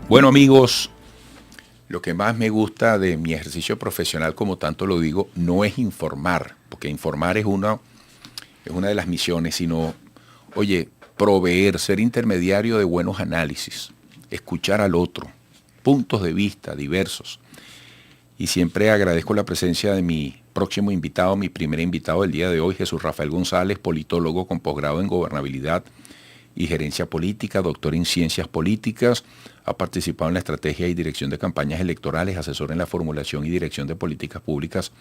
Bueno, amigos, lo que más me gusta de mi ejercicio profesional, como tanto lo digo, no es informar, porque informar es una de las misiones, sino, oye, proveer, ser intermediario de buenos análisis, escuchar al otro, puntos de vista diversos. Y siempre agradezco la presencia de mi próximo invitado, mi primer invitado del día de hoy, Jesús Rafael González, politólogo con posgrado en gobernabilidad y gerencia política, doctor en ciencias políticas, ha participado en la estrategia y dirección de campañas electorales, asesor en la formulación y dirección de políticas públicas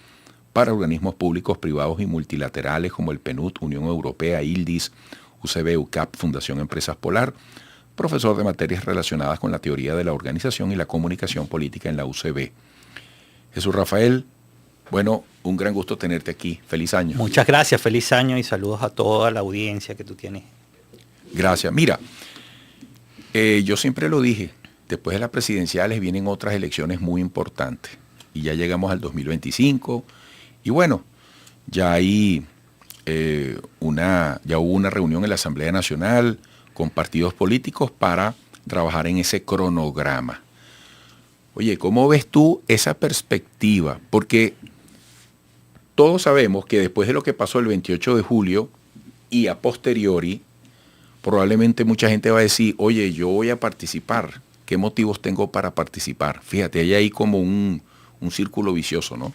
para organismos públicos, privados y multilaterales como el PNUD, Unión Europea, ILDIS, UCB, UCAP, Fundación Empresas Polar, profesor de materias relacionadas con la teoría de la organización y la comunicación política en la UCB. Jesús Rafael, bueno, un gran gusto tenerte aquí. Feliz año. Muchas gracias, feliz año y saludos a toda la audiencia que tú tienes. Gracias. Mira, yo siempre lo dije, después de las presidenciales vienen otras elecciones muy importantes y ya llegamos al 2025 y bueno, ya hay ya hubo una reunión en la Asamblea Nacional con partidos políticos para trabajar en ese cronograma. Oye, ¿cómo ves tú esa perspectiva? Porque todos sabemos que después de lo que pasó el 28 de julio y a posteriori, probablemente mucha gente va a decir, oye, yo voy a participar. ¿Qué motivos tengo para participar? Fíjate, hay ahí como un círculo vicioso, ¿no?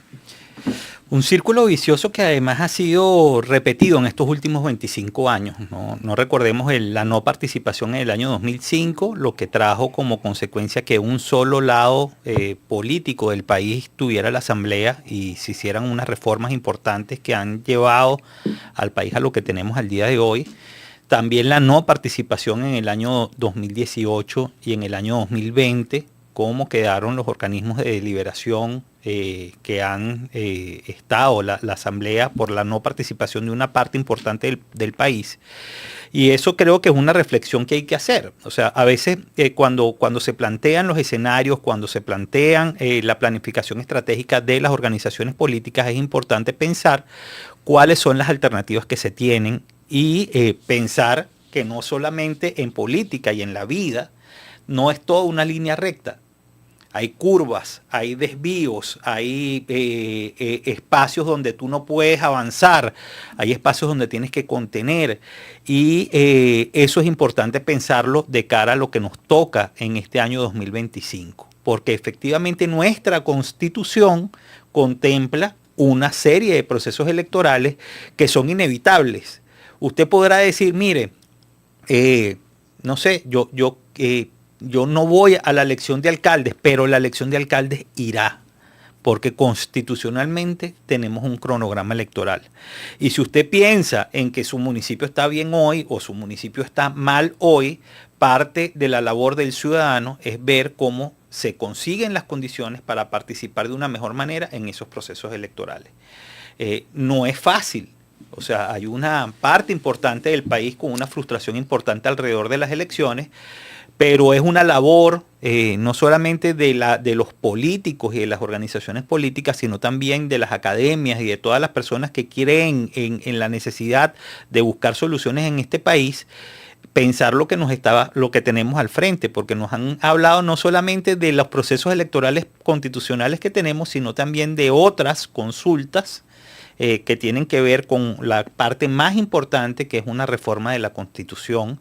Un círculo vicioso que además ha sido repetido en estos últimos 25 años. No recordemos la no participación en el año 2005, lo que trajo como consecuencia que un solo lado político del país tuviera la asamblea y se hicieran unas reformas importantes que han llevado al país a lo que tenemos al día de hoy. También la no participación en el año 2018 y en el año 2020, cómo quedaron los organismos de deliberación que han estado la asamblea por la no participación de una parte importante del país. Y eso creo que es una reflexión que hay que hacer. O sea, a veces cuando se plantean los escenarios, cuando se plantean la planificación estratégica de las organizaciones políticas, es importante pensar cuáles son las alternativas que se tienen y pensar que no solamente en política y en la vida, no es toda una línea recta. Hay curvas, hay desvíos, hay espacios donde tú no puedes avanzar, hay espacios donde tienes que contener y eso es importante pensarlo de cara a lo que nos toca en este año 2025, porque efectivamente nuestra Constitución contempla una serie de procesos electorales que son inevitables. Usted podrá decir, mire, no sé, yo no voy a la elección de alcaldes, pero la elección de alcaldes irá, porque constitucionalmente tenemos un cronograma electoral. Y si usted piensa en que su municipio está bien hoy o su municipio está mal hoy, parte de la labor del ciudadano es ver cómo se consiguen las condiciones para participar de una mejor manera en esos procesos electorales. No es fácil. O sea, hay una parte importante del país con una frustración importante alrededor de las elecciones, pero es una labor no solamente de los políticos y de las organizaciones políticas, sino también de las academias y de todas las personas que creen en la necesidad de buscar soluciones en este país, pensar lo que tenemos al frente, porque nos han hablado no solamente de los procesos electorales constitucionales que tenemos, sino también de otras consultas que tienen que ver con la parte más importante, que es una reforma de la Constitución,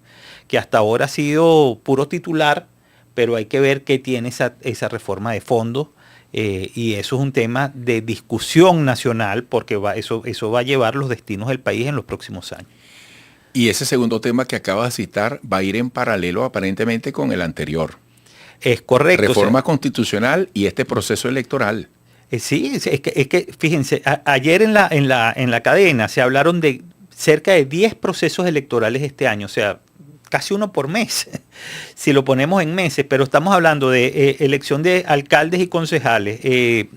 que hasta ahora ha sido puro titular, pero hay que ver qué tiene esa reforma de fondo, y eso es un tema de discusión nacional, porque eso va a llevar los destinos del país en los próximos años. Y ese segundo tema que acabas de citar va a ir en paralelo aparentemente con el anterior. Es correcto. Reforma constitucional y este proceso electoral. Sí, es que fíjense, ayer en la cadena se hablaron de cerca de 10 procesos electorales este año, o sea, casi uno por mes, si lo ponemos en meses, pero estamos hablando de elección de alcaldes y concejales,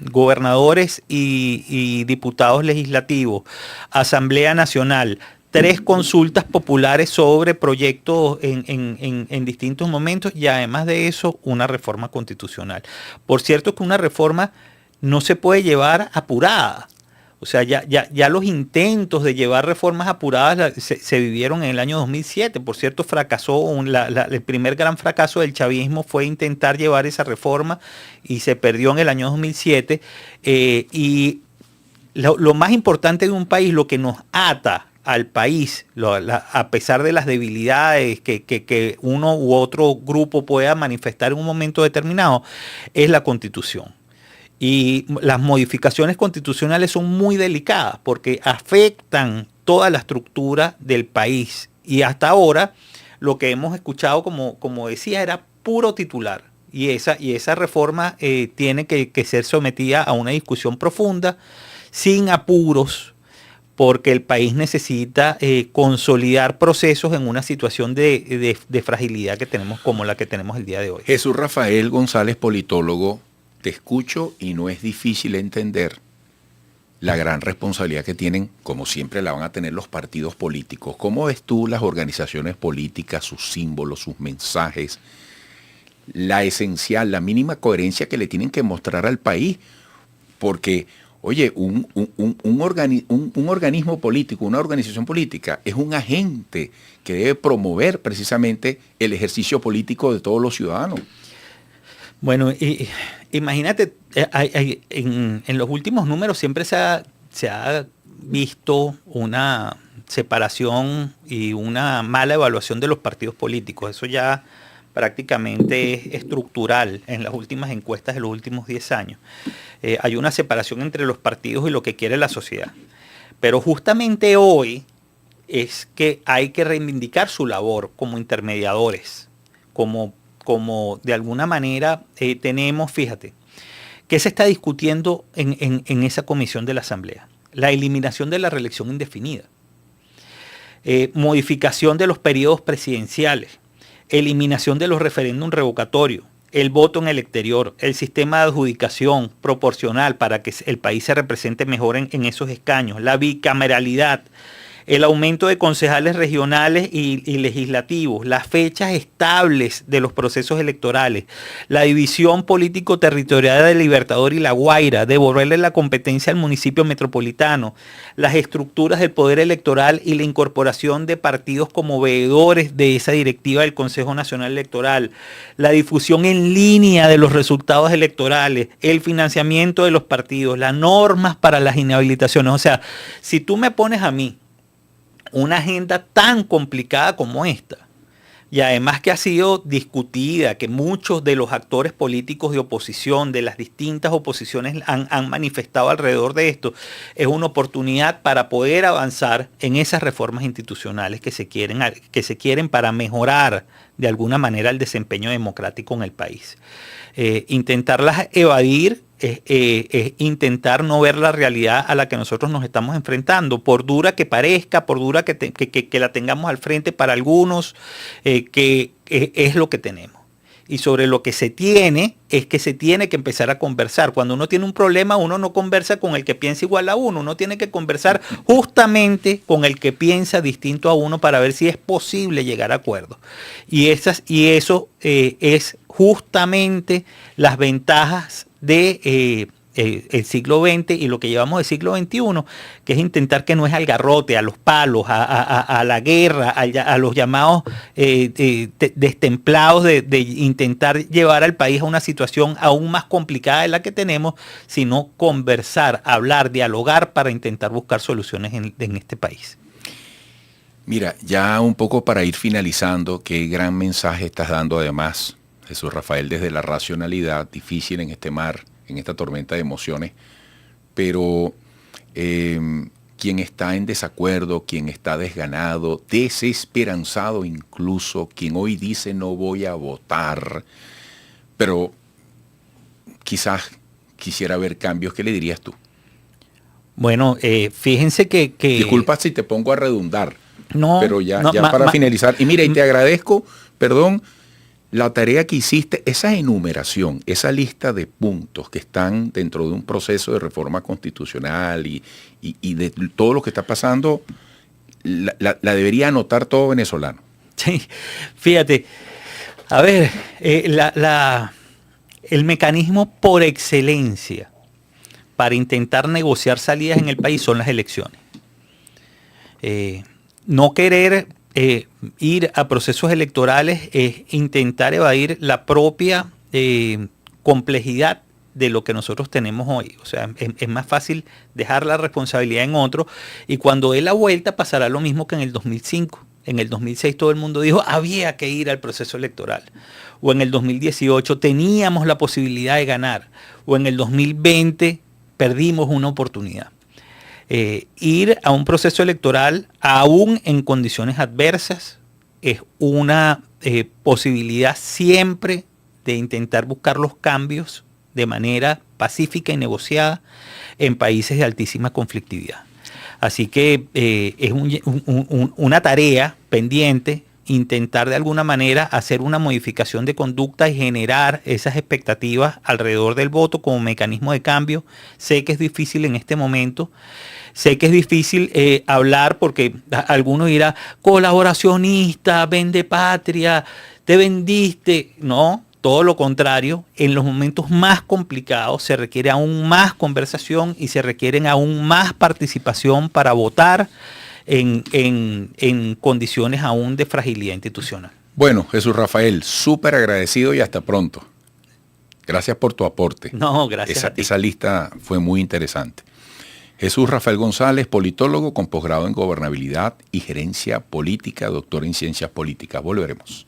gobernadores y diputados legislativos, Asamblea Nacional, 3 consultas populares sobre proyectos en distintos momentos y además de eso una reforma constitucional. Por cierto que una reforma no se puede llevar apurada. O sea, ya los intentos de llevar reformas apuradas se vivieron en el año 2007. Por cierto, fracasó, el primer gran fracaso del chavismo fue intentar llevar esa reforma y se perdió en el año 2007. Y lo más importante de un país, lo que nos ata al país, a pesar de las debilidades que uno u otro grupo pueda manifestar en un momento determinado, es la Constitución. Y las modificaciones constitucionales son muy delicadas porque afectan toda la estructura del país. Y hasta ahora lo que hemos escuchado, como decía, era puro titular. Y esa reforma tiene que ser sometida a una discusión profunda, sin apuros, porque el país necesita consolidar procesos en una situación de fragilidad que tenemos como la que tenemos el día de hoy. Jesús Rafael González, politólogo, te escucho y no es difícil entender la gran responsabilidad que tienen, como siempre la van a tener los partidos políticos. ¿Cómo ves tú las organizaciones políticas, sus símbolos, sus mensajes, la esencial, la mínima coherencia que le tienen que mostrar al país? Porque, oye, un organismo político, una organización política, es un agente que debe promover precisamente el ejercicio político de todos los ciudadanos. Bueno, imagínate, en los últimos números siempre se ha visto una separación y una mala evaluación de los partidos políticos. Eso ya prácticamente es estructural en las últimas encuestas de los últimos 10 años. Hay una separación entre los partidos y lo que quiere la sociedad. Pero justamente hoy es que hay que reivindicar su labor como intermediadores, como de alguna manera tenemos, fíjate, ¿qué se está discutiendo en esa comisión de la Asamblea? La eliminación de la reelección indefinida, modificación de los periodos presidenciales, eliminación de los referéndums revocatorios, el voto en el exterior, el sistema de adjudicación proporcional para que el país se represente mejor en esos escaños, la bicameralidad, el aumento de concejales regionales y legislativos, las fechas estables de los procesos electorales, la división político-territorial de Libertador y La Guaira, devolverle la competencia al municipio metropolitano, las estructuras del poder electoral y la incorporación de partidos como veedores de esa directiva del Consejo Nacional Electoral, la difusión en línea de los resultados electorales, el financiamiento de los partidos, las normas para las inhabilitaciones. O sea, si tú me pones a mí una agenda tan complicada como esta, y además que ha sido discutida, que muchos de los actores políticos de oposición, de las distintas oposiciones han manifestado alrededor de esto, es una oportunidad para poder avanzar en esas reformas institucionales que se quieren para mejorar de alguna manera el desempeño democrático en el país. Intentarlas evadir es intentar no ver la realidad a la que nosotros nos estamos enfrentando, por dura que parezca, por dura que la tengamos al frente para algunos, que es lo que tenemos. Y sobre lo que se tiene, es que se tiene que empezar a conversar. Cuando uno tiene un problema, uno no conversa con el que piensa igual a uno tiene que conversar justamente con el que piensa distinto a uno para ver si es posible llegar a acuerdos. Y eso es justamente las ventajas de el siglo XX y lo que llevamos del siglo XXI, que es intentar que no es al garrote, a los palos, a la guerra, a los llamados destemplados de intentar llevar al país a una situación aún más complicada de la que tenemos, sino conversar, hablar, dialogar para intentar buscar soluciones en este país. Mira, ya un poco para ir finalizando, qué gran mensaje estás dando además, Jesús Rafael, desde la racionalidad, difícil en este mar, en esta tormenta de emociones, pero quien está en desacuerdo, quien está desganado, desesperanzado incluso, quien hoy dice no voy a votar, pero quizás quisiera ver cambios, ¿qué le dirías tú? Bueno, fíjense que... Disculpa si te pongo a redundar, no, pero ya para finalizar, y mira, y te agradezco, perdón, la tarea que hiciste, esa enumeración, esa lista de puntos que están dentro de un proceso de reforma constitucional y de todo lo que está pasando, la debería anotar todo venezolano. Sí, fíjate, a ver, el mecanismo por excelencia para intentar negociar salidas en el país son las elecciones. No querer ir a procesos electorales es intentar evadir la propia complejidad de lo que nosotros tenemos hoy. O sea, es más fácil dejar la responsabilidad en otro, y cuando dé la vuelta pasará lo mismo que en el 2005. En el 2006 todo el mundo dijo había que ir al proceso electoral. O en el 2018 teníamos la posibilidad de ganar. O en el 2020 perdimos una oportunidad. Ir a un proceso electoral aún en condiciones adversas es una posibilidad siempre de intentar buscar los cambios de manera pacífica y negociada en países de altísima conflictividad. Así que es una tarea pendiente intentar de alguna manera hacer una modificación de conducta y generar esas expectativas alrededor del voto como mecanismo de cambio. Sé que es difícil en este momento. Sé que es difícil hablar porque alguno dirá colaboracionista, vende patria, te vendiste. No, todo lo contrario. En los momentos más complicados se requiere aún más conversación y se requieren aún más participación para votar en condiciones aún de fragilidad institucional. Bueno, Jesús Rafael, súper agradecido y hasta pronto. Gracias por tu aporte. No, gracias a ti. Esa lista fue muy interesante. Jesús Rafael González, politólogo con posgrado en gobernabilidad y gerencia política, doctor en ciencias políticas. Volveremos.